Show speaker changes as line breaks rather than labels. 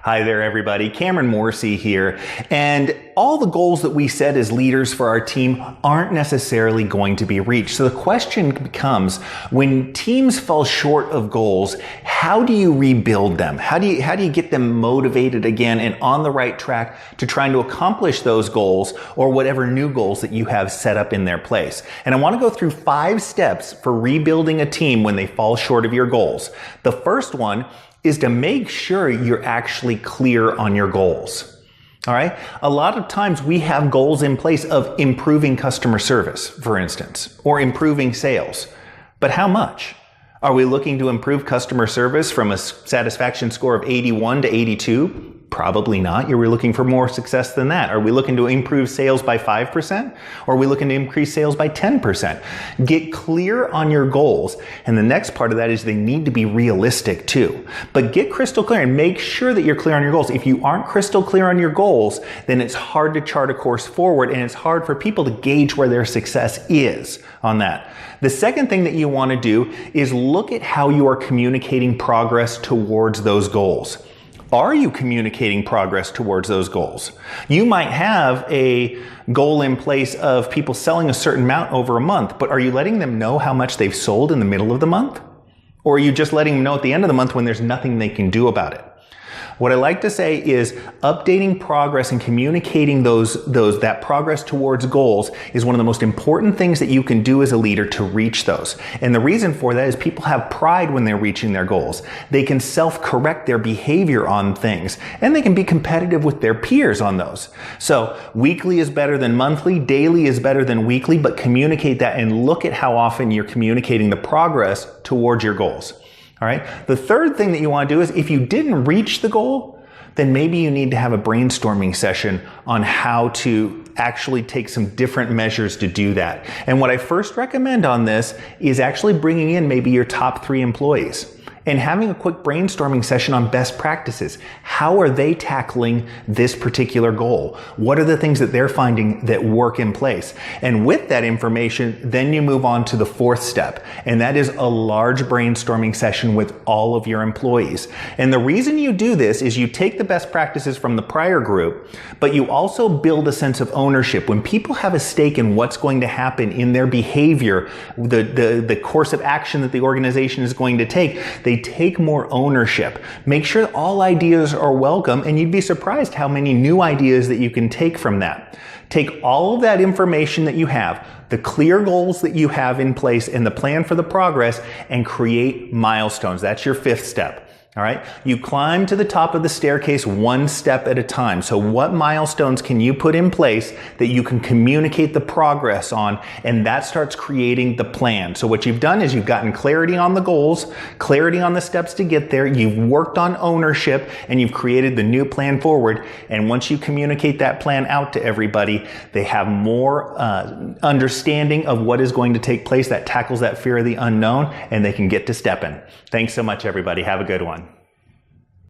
Hi there, everybody. Cameron Morrissey here. And all the goals that we set as leaders for our team aren't necessarily going to be reached. So the question becomes, when teams fall short of goals, how do you rebuild them? How do you get them motivated again and on the right track to trying to accomplish those goals or whatever new goals that you have set up in their place? And I want to go through 5 steps for rebuilding a team when they fall short of your goals. The first one is to make sure you're actually clear on your goals. All right. A lot of times we have goals in place of improving customer service, for instance, or improving sales. But how much? Are we looking to improve customer service from a satisfaction score of 81 to 82? Probably not. You're looking for more success than that. Are we looking to improve sales by 5%? Or are we looking to increase sales by 10%? Get clear on your goals. And the next part of that is they need to be realistic too. But get crystal clear and make sure that you're clear on your goals. If you aren't crystal clear on your goals, then it's hard to chart a course forward and it's hard for people to gauge where their success is on that. The second thing that you want to do is look at how you are communicating progress towards those goals. Are you communicating progress towards those goals? You might have a goal in place of people selling a certain amount over a month, but are you letting them know how much they've sold in the middle of the month? Or are you just letting them know at the end of the month when there's nothing they can do about it? What I like to say is updating progress and communicating that progress towards goals is one of the most important things that you can do as a leader to reach those. And the reason for that is people have pride when they're reaching their goals. They can self-correct their behavior on things, and they can be competitive with their peers on those. So weekly is better than monthly, daily is better than weekly, but communicate that and look at how often you're communicating the progress towards your goals. All right. The third thing that you want to do is if you didn't reach the goal, then maybe you need to have a brainstorming session on how to actually take some different measures to do that. And what I first recommend on this is actually bringing in maybe your top 3 employees and having a quick brainstorming session on best practices. How are they tackling this particular goal? What are the things that they're finding that work in place? And with that information, then you move on to the 4th step, and that is a large brainstorming session with all of your employees. And the reason you do this is you take the best practices from the prior group, but you also build a sense of ownership. When people have a stake in what's going to happen in their behavior, the course of action that the organization is going to take, they take more ownership. Make sure that all ideas are welcome, and you'd be surprised how many new ideas that you can take from that. Take all of that information that you have, the clear goals that you have in place and the plan for the progress, and create milestones. That's your 5th step. All right. You climb to the top of the staircase one step at a time. So what milestones can you put in place that you can communicate the progress on? And that starts creating the plan. So what you've done is you've gotten clarity on the goals, clarity on the steps to get there. You've worked on ownership and you've created the new plan forward. And once you communicate that plan out to everybody, they have more understanding of what is going to take place that tackles that fear of the unknown, and they can get to stepping. Thanks so much, everybody. Have a good one.